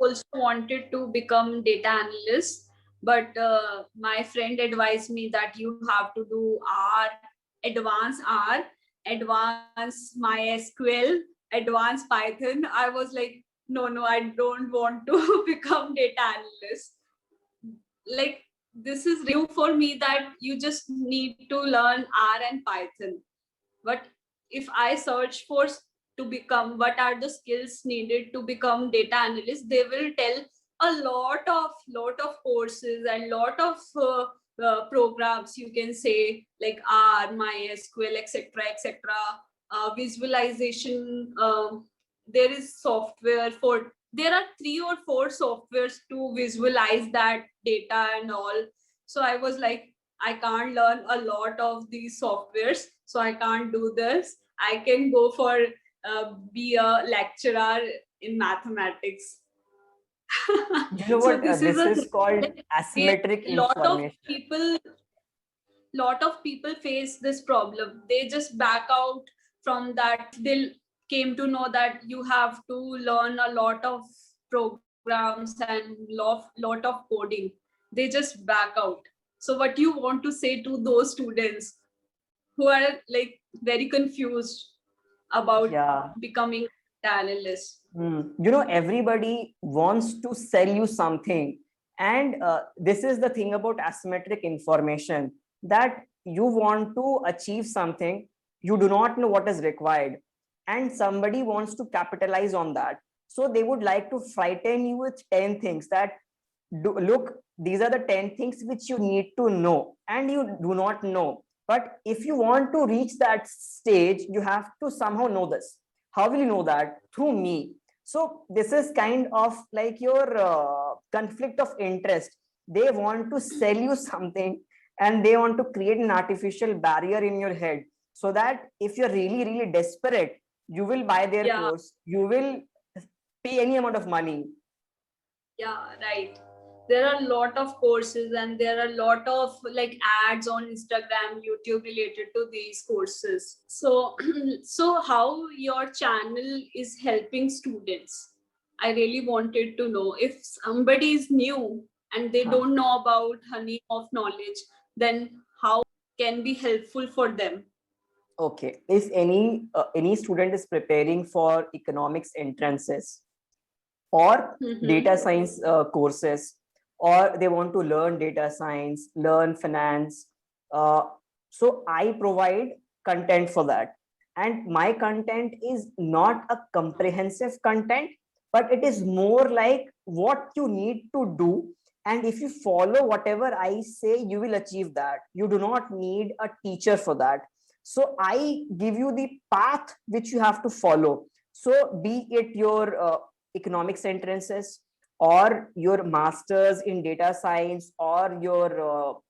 also wanted to become data analyst, but my friend advised me that you have to do R, advanced MySQL, advanced Python. I was like, no, I don't want to become data analyst. Like, this is new for me that you just need to learn R and Python. But if I search for to become what are the skills needed to become data analyst, they will tell a lot of courses and lot of programs, you can say, like R, MySQL, etc. Visualization, there is software for, there are 3 or 4 softwares to visualize that data and all. So I was like, I can't learn a lot of these softwares, so I can't do this. I can go for be a lecturer in mathematics. You know So what? this is This a is called thing. asymmetric information. Lot of people face this problem. They just back out from that. They came to know that you have to learn a lot of programs and lot of coding. They just back out. So what you want to say to those students who are like very confused about Yeah. becoming an analyst? You know, everybody wants to sell you something. And this is the thing about asymmetric information, that you want to achieve something, you do not know what is required, and somebody wants to capitalize on that. So they would like to frighten you with 10 things that, look, these are the 10 things which you need to know, and you do not know. But if you want to reach that stage, you have to somehow know this. How will you know that? Through me. So this is kind of like your conflict of interest. They want to sell you something, and they want to create an artificial barrier in your head, so that if you're really desperate, you will buy their Yeah, course, you will pay any amount of money. yeah, right. There are a lot of courses and there are a lot of like ads on Instagram, YouTube related to these courses. So, so how your channel is helping students? I really wanted to know, if somebody is new and they Huh. don't know about honey of knowledge, then how can be helpful for them? Okay, if any student is preparing for economics entrances or Mm-hmm. data science courses, or they want to learn data science, learn finance, uh, so I provide content for that. And my content is not a comprehensive content, but it is more like what you need to do, and if you follow whatever I say, you will achieve that. You do not need a teacher for that. So I give you the path which you have to follow. So be it your economics entrances, or your masters in data science, or your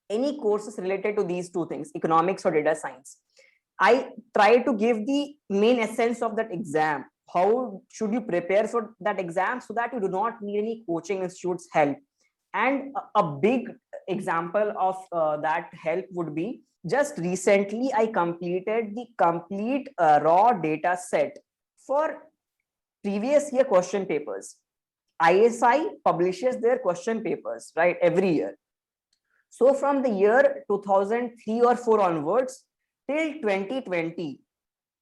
any courses related to these 2 things, economics or data science, I try to give the main essence of that exam. How should you prepare for that exam, so that you do not need any coaching institute's help. And a big example of that help would be, just recently I completed the complete raw data set for previous year question papers. ISI publishes their question papers, right, every year. So from the year 2003 or 4 onwards till 2020,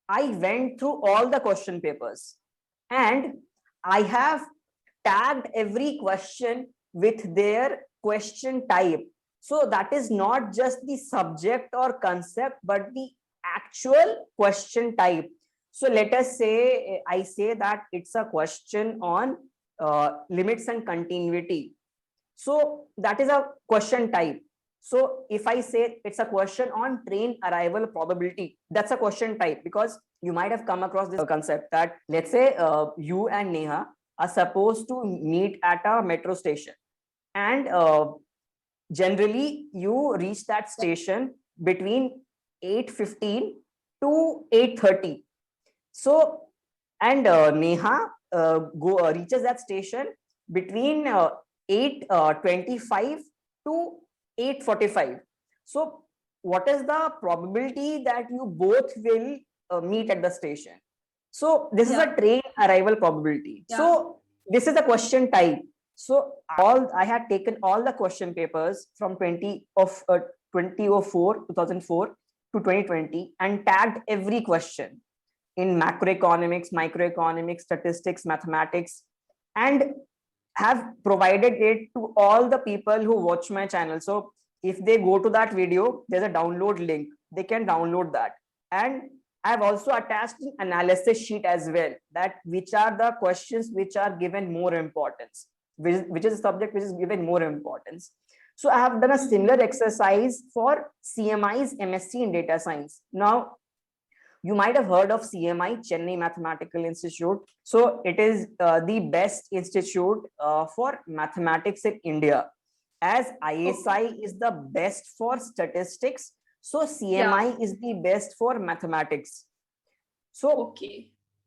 I went through all the question papers, and I have tagged every question with their question type. So that is not just the subject or concept, but the actual question type. So let us say I say that it's a question on limits and continuity. So that is a question type. So if I say it's a question on train arrival probability, that's a question type, because you might have come across this concept that, let's say you and Neha are supposed to meet at a metro station, and generally you reach that station between 8:15 to 8:30. So, and Neha reaches that station between 8:25 to 8:45. So what is the probability that you both will meet at the station? So this is a Yeah, train arrival probability. yeah. So this is the question type. So all I had taken all the question papers from 2004 to 2020 and tagged every question in macroeconomics, microeconomics, statistics, mathematics, and have provided it to all the people who watch my channel. So if they go to that video, there's a download link. They can download that. And I've also attached an analysis sheet as well, that which are the questions which are given more importance, which is a subject which is given more importance. So I have done a similar exercise for CMI's MSc in data science. Now, you might have heard of CMI, Chennai Mathematical Institute. So it is the best institute for mathematics in India. As ISI is the best for statistics, so CMI is the best for mathematics. So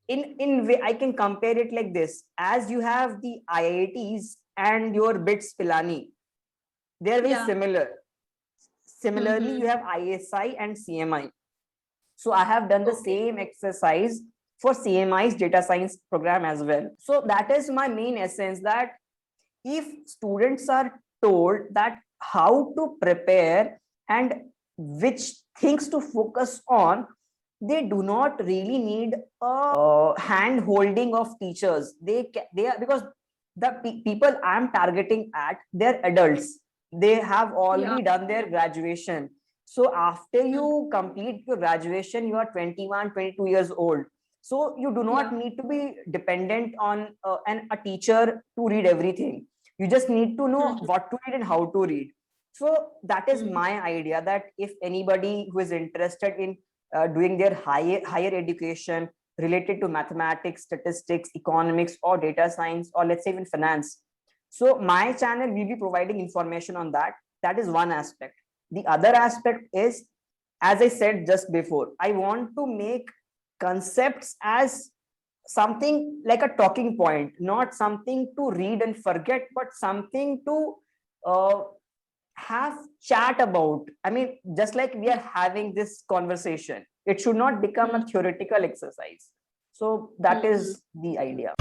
in way I can compare it like this: as you have the IITs and your BITS Pilani, they are very similar. Similarly, you have ISI and CMI. So I have done the same exercise for CMI's data science program as well. So that is my main essence, that if students are told that how to prepare and which things to focus on, they do not really need a hand holding of teachers. They are, because the people I'm targeting at, they're adults. They have already done their graduation. So after you complete your graduation, you are 21, 22 years old. So you do not need to be dependent on a teacher to read everything. You just need to know what to read and how to read. So that is my idea, that if anybody who is interested in doing their higher education related to mathematics, statistics, economics, or data science, or let's say even finance, so my channel will be providing information on that. That is one aspect. The other aspect is, as I said just before, I want to make concepts as something like a talking point, not something to read and forget, but something to have chat about. I mean, just like we are having this conversation, it should not become a theoretical exercise. So that is the idea.